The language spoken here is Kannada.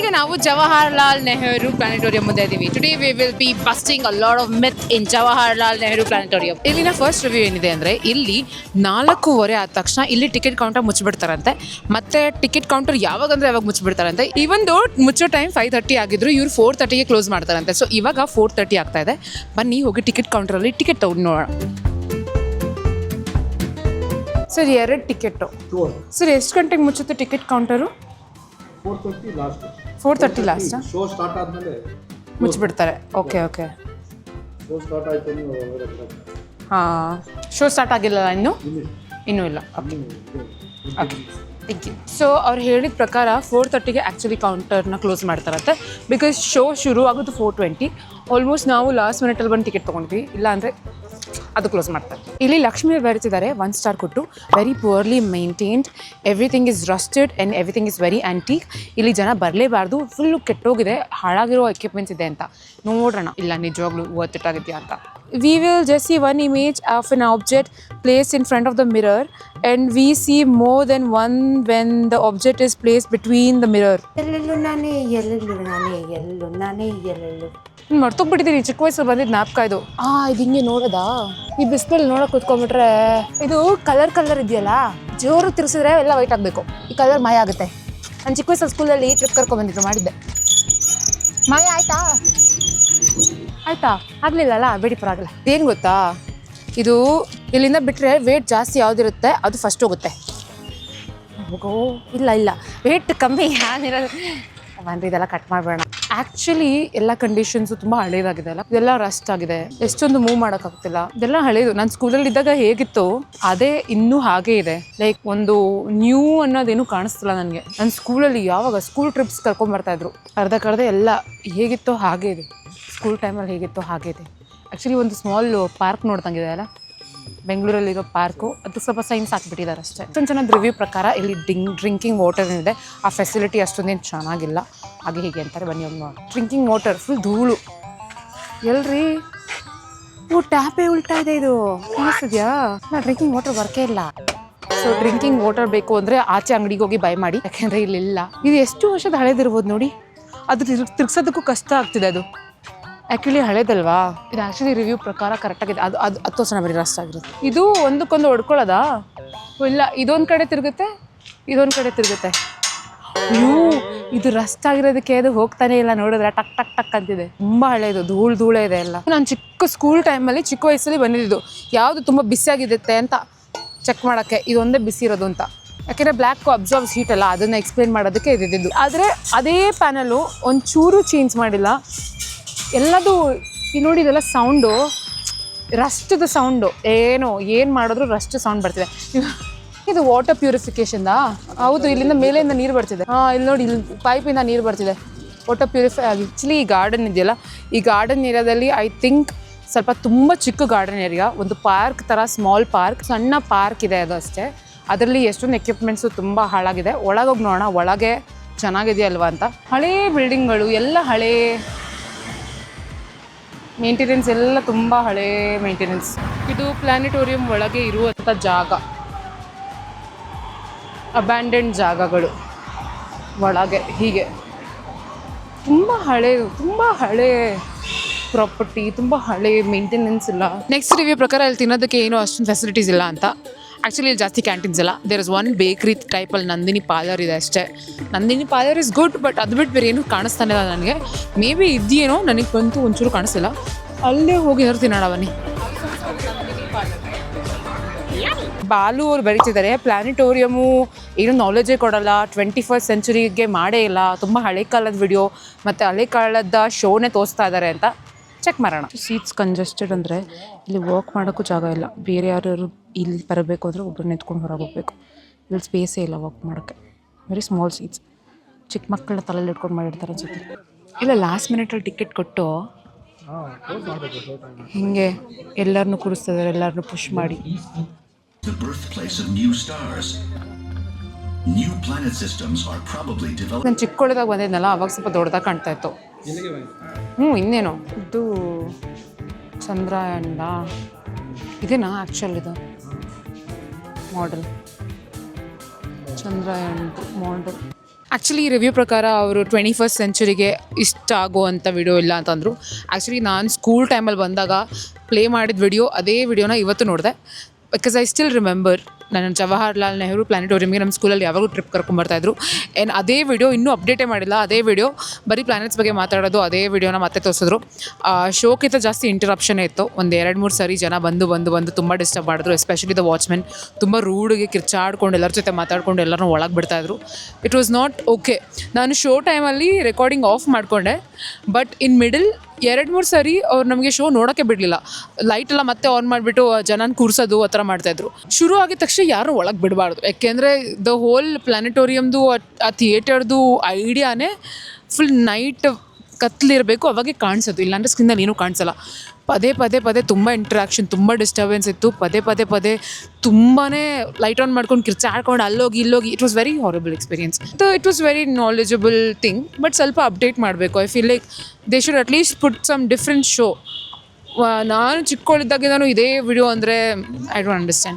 ಈಗ ನಾವು ಜವಾಹರ್ಲಾಲ್ ನೆಹರು ಪ್ಲಾನೆಟೋರಿಯಂ ಮುಂದೆ ಇದ್ದೀವಿ. Today we will be busting a lot of myth in Jawaharlal Nehru planetarium. ಇಲ್ಲಿನ ಫಸ್ಟ್ ರಿವ್ಯೂ ಏನಿದೆ ಅಂದರೆ ಇಲ್ಲಿ 4:15 ಆದ ತಕ್ಷಣ ಇಲ್ಲಿ ಟಿಕೆಟ್ ಕೌಂಟರ್ ಮುಚ್ಚಿಬಿಡ್ತಾರಂತೆ. ಮತ್ತೆ ಟಿಕೆಟ್ ಕೌಂಟರ್ ಯಾವಾಗ ಮುಚ್ಚಿಬಿಡ್ತಾರಂತೆ. ಇವನ್ ದೋ ಮುಚ್ಚೋ ಟೈಮ್ 5:30 ಆಗಿದ್ರು ಇವ್ರು 4:30ಗೆ ಕ್ಲೋಸ್ ಮಾಡ್ತಾರಂತೆ. ಸೊ ಇವಾಗ 4:30 ಆಗ್ತಾ ಇದೆ. ಬನ್ನಿ ಹೋಗಿ ಟಿಕೆಟ್ ಕೌಂಟರಲ್ಲಿ ಟಿಕೆಟ್ ತಗೊಂಡು ನೋಡೋಣ. Sir 2 ticket. ಸರ್ ಎಷ್ಟು ಗಂಟೆಗೆ ಮುಚ್ಚುತ್ತೆ ticket counter? 4:30 last. Show start ಆದ್ಮೇಲೆ ಮುಚ್ಚಿಬಿಡ್ತಾರೆ. ಓಕೆ ಶೋ ಸ್ಟಾರ್ಟ್ ಆಯ್ತು. ಹಾಂ, ಶೋ ಸ್ಟಾರ್ಟ್ ಆಗಿಲ್ಲ ಇನ್ನೂ ಇಲ್ಲ. Okay thank you. ಸೊ ಅವ್ರು ಹೇಳಿದ ಪ್ರಕಾರ 4:30ಗೆ ಆ್ಯಕ್ಚುಲಿ ಕೌಂಟರ್ನ ಕ್ಲೋಸ್ ಮಾಡ್ತಾರಂತೆ. ಬಿಕಾಸ್ ಶೋ ಶುರು ಆಗೋದು 4:20. ಆಲ್ಮೋಸ್ಟ್ ನಾವು ಲಾಸ್ಟ್ ಮಿನಿಟಲ್ಲಿ ಬಂದು ಟಿಕೆಟ್ ತೊಗೊಂಡ್ವಿ, ಇಲ್ಲ ಅಂದರೆ ಅದು ಕ್ಲೋಸ್ ಮಾಡ್ತಾರೆ. ಇಲ್ಲಿ ಲಕ್ಷ್ಮಿ ಬರೀತಿದ್ದಾರೆ 1 ಸ್ಟಾರ್ ಕೊಟ್ಟು. Very poorly maintained, everything is rusted and everything is very antique. ಇಲ್ಲಿ ಜನ ಬರಲೇಬಾರ್ದು, ಫುಲ್ಲು ಕೆಟ್ಟೋಗಿದೆ, ಹಾಳಾಗಿರೋ ಎಕ್ವಿಪ್ಮೆಂಟ್ಸ್ ಇದೆ ಅಂತ. ನೋಡೋಣ ಇಲ್ಲ ನಿಜವಾಗ್ಲೂ ವರ್ತ್ ಇಟ್ ಆಗಿದೆಯಾ ಅಂತ. We will just see one image of an object placed in front of the mirror, and we see more than one when the object is placed between the mirror. ಮರ್ತೋಗ್ಬಿಟ್ಟಿದ್ದೀನಿ, ಚಿಕ್ಕ ವಯಸ್ಸಲ್ಲಿ ಬಂದಿದ್ದು ಜ್ಞಾಪಕ ಇದು. ಇದು ಹಿಂಗೆ ನೋಡೋದಾ? ಈ ಬಿಸಿಲಲ್ಲಿ ನೋಡೋಕೆ ಕೂತ್ಕೊಂಡ್ಬಿಟ್ರೆ ಇದು ಕಲರ್ ಇದೆಯಲ್ಲ, ಜೋರು ತಿರ್ಸಿದ್ರೆ ಎಲ್ಲ ವೈಟ್ ಆಗಬೇಕು, ಈ ಕಲರ್ ಮಾಯ ಆಗುತ್ತೆ. ನಾನು ಚಿಕ್ಕ ವಯಸ್ಸಲ್ಲಿ ಸ್ಕೂಲಲ್ಲಿ ಟ್ರಿಪ್ ಕರ್ಕೊಂಡ್ಬಂದಿದ್ರು, ಮಾಡಿದ್ದೆ. ಮಾಯ ಆಯ್ತಾ ಆಗಲಿಲ್ಲಲ್ಲ, ಬೇಡಿ ಪರವಾಗಿಲ್ಲ. ಏನು ಗೊತ್ತಾ, ಇದು ಇಲ್ಲಿಂದ ಬಿಟ್ಟರೆ ವೇಟ್ ಜಾಸ್ತಿ ಯಾವುದಿರುತ್ತೆ ಅದು ಫಸ್ಟ್ ಹೋಗುತ್ತೆ. ಇಲ್ಲ ವೇಟ್ ಕಮ್ಮಿ ಏನಿರೋದು ಬನ್ರಿ, ಇದೆಲ್ಲ ಕಟ್ ಮಾಡಬೇಡ. ಆ್ಯಕ್ಚುಲಿ ಎಲ್ಲ ಕಂಡೀಷನ್ಸು ತುಂಬ ಹಳೇದಾಗಿದೆ ಅಲ್ಲ, ಇದೆಲ್ಲ ರಸ್ಟ್ ಆಗಿದೆ, ಎಷ್ಟೊಂದು ಮೂವ್ ಮಾಡೋಕ್ಕಾಗ್ತಿಲ್ಲ. ಇದೆಲ್ಲ ಹಳೇದು. ನಾನು ಸ್ಕೂಲಲ್ಲಿ ಇದ್ದಾಗ ಹೇಗಿತ್ತು ಅದೇ ಇನ್ನೂ ಹಾಗೇ ಇದೆ. ಲೈಕ್ ಒಂದು ನ್ಯೂ ಅನ್ನೋದೇನು ಕಾಣಿಸ್ತಿಲ್ಲ ನನಗೆ. ನನ್ನ ಸ್ಕೂಲಲ್ಲಿ ಯಾವಾಗ ಸ್ಕೂಲ್ ಟ್ರಿಪ್ಸ್ ಕರ್ಕೊಂಬರ್ತಾಯಿದ್ರು, ಅರ್ಧಕ್ಕರ್ಧ ಎಲ್ಲ ಹೇಗಿತ್ತೋ ಹಾಗೇ ಇದೆ. ಸ್ಕೂಲ್ ಟೈಮಲ್ಲಿ ಹೇಗಿತ್ತೋ ಹಾಗೇ ಇದೆ. ಆ್ಯಕ್ಚುಲಿ ಒಂದು ಸ್ಮಾಲ್ ಪಾರ್ಕ್ ನೋಡ್ದಂಗಿದೆ ಅಲ್ಲ, ಬೆಂಗಳೂರಲ್ಲಿರೋ ಪಾರ್ಕು, ಅದು ಸ್ವಲ್ಪ ಸೈನ್ಸ್ ಹಾಕ್ಬಿಟ್ಟಿದ್ದಾರೆ ಅಷ್ಟೇ. ಅಷ್ಟೊಂದು ಚೆನ್ನಾಗಿ ರಿವ್ಯೂ ಪ್ರಕಾರ ಇಲ್ಲಿ ಡ್ರಿಂಕಿಂಗ್ ವಾಟರ್ ಇದೆ. ಆ ಫೆಸಿಲಿಟಿ ಅಷ್ಟೊಂದೇನು ಚೆನ್ನಾಗಿಲ್ಲ, ಹಾಗೆ ಹೀಗೆ ಅಂತಾರೆ. ಬನ್ನಿ ಹೋಗಿ ನೋಡಿ. ಡ್ರಿಂಕಿಂಗ್ ವಾಟರ್ ಫುಲ್ ಧೂಳು ಎಲ್ರಿ. ಟ್ಯಾಪೇ ಉಲ್ಟಾ ಇದೆ, ಇದು ಕಾಣಿಸ್ತಿದ್ಯಾ? ಡ್ರಿಂಕಿಂಗ್ ವಾಟರ್ ವರ್ಕೇ ಇಲ್ಲ. ಸೊ ಡ್ರಿಂಕಿಂಗ್ ವಾಟರ್ ಬೇಕು ಅಂದರೆ ಆಚೆ ಅಂಗಡಿಗೆ ಹೋಗಿ ಬೈ ಮಾಡಿ, ಯಾಕೆಂದರೆ ಇಲ್ಲಿಲ್ಲ. ಇದು ಎಷ್ಟು ವರ್ಷದ ಹಳೇದಿರ್ಬೋದು ನೋಡಿ, ಅದು ತಿರ್ಗ್ಸೋದಕ್ಕೂ ಕಷ್ಟ ಆಗ್ತಿದೆ. ಅದು ಆ್ಯಕ್ಚುಲಿ ಹಳೇದಲ್ವಾ. ಇದು ಆ್ಯಕ್ಚುಲಿ ರಿವ್ಯೂ ಪ್ರಕಾರ ಕರೆಕ್ಟಾಗಿದೆ. ಅದು 10 ವರ್ಷ ಬರೀ ರಸ್ಟ್ ಆಗಿರುತ್ತೆ. ಇದು ಒಂದಕ್ಕೊಂದು ಹೊಡ್ಕೊಳ್ಳೋದಾ? ಇಲ್ಲ, ಇದೊಂದು ಕಡೆ ತಿರುಗುತ್ತೆ, ಇದೊಂದು ಕಡೆ ತಿರುಗುತ್ತೆ. ಇದು ರಸ್ಟ್ ಆಗಿರೋದಕ್ಕೆ ಅದು ಹೋಗ್ತಾನೆ ಇಲ್ಲ. ನೋಡಿದ್ರೆ ಟಕ್ ಟಕ್ ಟಕ್ ಅಂತಿದೆ. ತುಂಬ ಹಳೇದು, ಧೂಳೇ ಇದೆ ಎಲ್ಲ. ನಾನು ಚಿಕ್ಕ ಸ್ಕೂಲ್ ಟೈಮಲ್ಲಿ ಚಿಕ್ಕ ವಯಸ್ಸಲ್ಲಿ ಬಂದಿದ್ದು ಯಾವುದು ತುಂಬ ಬಿಸಿಯಾಗಿರುತ್ತೆ ಅಂತ ಚೆಕ್ ಮಾಡೋಕ್ಕೆ, ಇದೊಂದೇ ಬಿಸಿ ಇರೋದು ಅಂತ. ಯಾಕೆಂದರೆ ಬ್ಲ್ಯಾಕ್ ಅಬ್ಸರ್ವ್ಸ್ ಹೀಟ್ ಅಲ್ಲ, ಅದನ್ನು ಎಕ್ಸ್ಪ್ಲೇನ್ ಮಾಡೋದಕ್ಕೆ ಇದ್ದಿದ್ದು. ಆದರೆ ಅದೇ ಪ್ಯಾನಲ್ಲು ಒಂಚೂರು ಚೇಂಜ್ ಮಾಡಿಲ್ಲ. ಎಲ್ಲದು ಈ ನೋಡಿ, ಇದೆಲ್ಲ ಸೌಂಡು, ರಸ್ಟದ ಸೌಂಡು. ಏನು ಮಾಡಿದ್ರು ರಸ್ಟ್ ಸೌಂಡ್ ಬರ್ತಿದೆ. ಇದು ವಾಟರ್ ಪ್ಯೂರಿಫಿಕೇಶನ್ದಾ? ಹೌದು, ಇಲ್ಲಿಂದ ಮೇಲೆಯಿಂದ ನೀರು ಬರ್ತಿದೆ. ಇಲ್ಲಿ ನೋಡಿ, ಇಲ್ಲಿ ಪೈಪಿಂದ ನೀರು ಬರ್ತಿದೆ. ವಾಟರ್ ಪ್ಯೂರಿಫೈ ಆಗಿ. ಆ್ಯಕ್ಚುಲಿ ಈ ಗಾರ್ಡನ್ ಇದೆಯಲ್ಲ, ಈ ಗಾರ್ಡನ್ ಏರಿಯಾದಲ್ಲಿ ಐ ಥಿಂಕ್ ಸ್ವಲ್ಪ ತುಂಬ ಚಿಕ್ಕ ಗಾರ್ಡನ್ ಏರಿಯಾ, ಒಂದು ಪಾರ್ಕ್ ಥರ, ಸ್ಮಾಲ್ ಪಾರ್ಕ್, ಸಣ್ಣ ಪಾರ್ಕ್ ಇದೆ ಅದು ಅಷ್ಟೇ. ಅದರಲ್ಲಿ ಎಷ್ಟೊಂದು ಎಕ್ವಿಪ್ಮೆಂಟ್ಸು ತುಂಬ ಹಾಳಾಗಿದೆ. ಒಳಗೋಗಿ ನೋಡೋಣ ಒಳಗೆ ಚೆನ್ನಾಗಿದೆಯಲ್ವಾ ಅಂತ. ಹಳೇ ಬಿಲ್ಡಿಂಗ್ಗಳು ಎಲ್ಲ ಹಳೇ ಮೇಂಟೆನೆನ್ಸ್, ಎಲ್ಲ ತುಂಬ ಹಳೇ ಮೇಂಟೆನೆನ್ಸ್. ಇದು ಪ್ಲಾನೆಟೋರಿಯಂ ಒಳಗೆ ಇರುವಂಥ ಜಾಗ, ಅಬ್ಯಾಂಡೆಂಡ್ ಜಾಗಗಳು ಒಳಗೆ ಹೀಗೆ. ತುಂಬ ಹಳೇ ಪ್ರಾಪರ್ಟಿ, ತುಂಬ ಹಳೇ ಮೇಂಟೆನೆನ್ಸ್ ಇಲ್ಲ. ನೆಕ್ಸ್ಟ್ ರಿವ್ಯೂ ಪ್ರಕಾರ ಇಲ್ಲಿ ತಿನ್ನೋದಕ್ಕೆ ಏನೂ ಅಷ್ಟೊಂದು ಫೆಸಿಲಿಟೀಸ್ ಇಲ್ಲ ಅಂತ. ಆ್ಯಕ್ಚುಲಿ ಇಲ್ಲಿ ಜಾಸ್ತಿ ಕ್ಯಾಂಟೀನ್ಸ್ ಇಲ್ಲ. ದೇರ್ ಇಸ್ ಒನ್ ಬೇಕ್ರಿ ಟೈಪಲ್ಲಿ ನಂದಿನಿ ಪಾರ್ಲರ್ ಇದೆ ಅಷ್ಟೇ. Nandini parlour is good, but ಅದು ಬಿಟ್ಟು ಬೇರೆ ಏನೂ ಕಾಣಿಸ್ತಾನೆ ಇಲ್ಲ ನನಗೆ. ಮೇ ಬಿ ಇದೆಯೇನೋ, ನನಗೆ ಬಂತು ಒಂಚೂರು ಕಾಣಿಸ್ತಿಲ್ಲ. ಅಲ್ಲೇ ಹೋಗಿ ತಿನ್ನೋಣ ಬನ್ನಿ. ಬಾಲು ಅವ್ರು ಬರೀತಿದ್ದಾರೆ ಪ್ಲಾನೆಟೋರಿಯಮು ಏನು ನಾಲೆಜೇ ಕೊಡಲ್ಲ, 21st ಸೆಂಚುರಿಗೆ ಮಾಡೇ ಇಲ್ಲ, ತುಂಬ ಹಳೆ ಕಾಲದ ವಿಡಿಯೋ ಮತ್ತು ಹಳೆ ಕಾಲದ ಶೋನೇ ತೋರಿಸ್ತಾ ಇದ್ದಾರೆ ಅಂತ. ಚೆಕ್ ಮಾಡೋಣ. ಸೀಟ್ಸ್ ಕಂಜೆಸ್ಟೆಡ್ ಅಂದರೆ ಇಲ್ಲಿ ವಾಕ್ ಮಾಡೋಕ್ಕೂ ಜಾಗ ಇಲ್ಲ. ಬೇರೆ ಯಾರು ಇಲ್ಲಿ ಬರಬೇಕು ಅಂದರೆ ಒಬ್ಬರನ್ನ ಎತ್ಕೊಂಡು ಹೊರಗೆ ಹೋಗ್ಬೇಕು. ಇಲ್ಲಿ ಸ್ಪೇಸೇ ಇಲ್ಲ ವಾಕ್ ಮಾಡೋಕ್ಕೆ. Very small seats. ಚಿಕ್ಕ ಮಕ್ಕಳನ್ನ ತಲೆಯಲ್ಲಿ ಇಟ್ಕೊಂಡು ಮಾಡಿರ್ತಾರೆ ಅನ್ಸುತ್ತೆ. ಇಲ್ಲ, ಲಾಸ್ಟ್ ಮಿನಿಟಲ್ಲಿ ಟಿಕೆಟ್ ಕೊಟ್ಟು ಹಿಂಗೆ ಎಲ್ಲರನ್ನೂ ಕೂರಿಸ್ತಿದ್ದಾರೆ, ಎಲ್ಲರನ್ನೂ ಪುಷ್ ಮಾಡಿ. ನಾನು ಚಿಕ್ಕೊಳದಾಗ ಬಂದಿದ್ನಲ್ಲ, ಅವಾಗ ಸ್ವಲ್ಪ ದೊಡ್ಡದಾಗ ಕಾಣ್ತಾ ಇತ್ತು. ಇನ್ನೇನು ಇದು ಚಂದ್ರಯಾನ ಇದೇನಾ? ಆ್ಯಕ್ಚುಲ್ ಇದು model Chandrayaan model. Actually review ಪ್ರಕಾರ ಅವರು 21st ಸೆಂಚುರಿಗೆ ಇಷ್ಟ ಆಗುವಂಥ ವಿಡಿಯೋ ಇಲ್ಲ ಅಂತಂದರು. ಆ್ಯಕ್ಚುಲಿ ನಾನು ಸ್ಕೂಲ್ ಟೈಮಲ್ಲಿ ಬಂದಾಗ ಪ್ಲೇ ಮಾಡಿದ ವಿಡಿಯೋ ಅದೇ ವಿಡಿಯೋನ ಇವತ್ತು ನೋಡಿದೆ. ಬಿಕಾಸ್ ಐ ಸ್ಟಿಲ್ ರಿಮೆಂಬರ್ ನಾನು ಜವಾಹರ್ಲಾಲ್ ನೆಹರು ಪ್ಲಾನೆಟೋರಿಯಮ್ಗೆ ನಮ್ಮ ಸ್ಕೂಲಲ್ಲಿ ಯಾವಾಗಲೂ ಟ್ರಿಪ್ ಕರ್ಕೊಂಬರ್ತಾಯಿದ್ರು. ಆ್ಯಂಡ್ ಅದೇ ವಿಡಿಯೋ ಇನ್ನೂ ಅಪ್ಡೇಟೇ ಮಾಡಿಲ್ಲ. ಅದೇ ವಿಡಿಯೋ ಬರೀ ಪ್ಲಾನೆಟ್ಸ್ ಬಗ್ಗೆ ಮಾತಾಡೋದು, ಅದೇ ವಿಡಿಯೋನ ಮತ್ತೆ ತೋರಿಸಿದ್ರು. ಶೋಕ್ಕಿಂತ ಜಾಸ್ತಿ ಇಂಟರಪ್ಷನ್ನೇ ಇತ್ತು. ಒಂದು 2-3 ಸರಿ ಜನ ಬಂದು ತುಂಬ ಡಿಸ್ಟರ್ಬ್ ಮಾಡಿದ್ರು. ಎಸ್ಪೆಷಲಿ ದ ವಾಚ್ಮೆನ್ ತುಂಬ ರೂಡಿಗೆ ಕಿರ್ಚಾಡ್ಕೊಂಡು ಎಲ್ಲರ ಜೊತೆ ಮಾತಾಡ್ಕೊಂಡು ಎಲ್ಲರನ್ನೂ ಒಳಗೆ ಬಿಡ್ತಾಯಿದ್ರು. It was not okay. ನಾನು ಶೋ ಟೈಮಲ್ಲಿ ರೆಕಾರ್ಡಿಂಗ್ ಆಫ್ ಮಾಡಿಕೊಂಡೆ. ಬಟ್ ಇನ್ ಮಿಡಲ್ 2-3 ಸರಿ ಅವ್ರು ನಮಗೆ ಶೋ ನೋಡೋಕ್ಕೆ ಬಿಡಲಿಲ್ಲ. ಲೈಟೆಲ್ಲ ಮತ್ತೆ ಆನ್ ಮಾಡಿಬಿಟ್ಟು ಜನನ ಕೂರಿಸೋದು ಆ ಥರ ಮಾಡ್ತಾಯಿದ್ರು. ಶುರು ಆಗಿದ ತಕ್ಷಣ ಯಾರೂ ಒಳಗೆ ಬಿಡಬಾರ್ದು. ಯಾಕೆಂದರೆ ದ ಹೋಲ್ ಪ್ಲಾನೆಟೋರಿಯಮ್ದು ಆ ಥಿಯೇಟರ್ದು ಐಡಿಯಾನೇ ಫುಲ್ ನೈಟ್ ಕತ್ಲಿರಬೇಕು, ಅವಾಗೆ ಕಾಣಿಸೋದು. ಇಲ್ಲಾಂದರೆ ಸ್ಕ್ರೀನಲ್ಲಿ ಏನೂ ಕಾಣಿಸಲ್ಲ. ಪದೇ ತುಂಬ ಇಂಟ್ರಾಕ್ಷನ್, ತುಂಬ ಡಿಸ್ಟರ್ಬೆನ್ಸ್ ಇತ್ತು. ಪದೇ ತುಂಬಾ ಲೈಟ್ ಆನ್ ಮಾಡ್ಕೊಂಡು ಕಿರ್ಚಾಡ್ಕೊಂಡು ಅಲ್ಲೋಗಿ ಇಲ್ಲೋಗಿ. It was very horrible experience. It was very knowledgeable thing. But ಸ್ವಲ್ಪ ಅಪ್ಡೇಟ್ ಮಾಡಬೇಕು. I feel like they should at least put some different show. ನಾನು ಚಿಕ್ಕವಳಿದ್ದಾಗೆ ನಾನು ಇದೇ ವಿಡಿಯೋ ಅಂದರೆ ಐ ಡೋಂಟ್ ಅಂಡರ್ಸ್ಟ್ಯಾಂಡ್.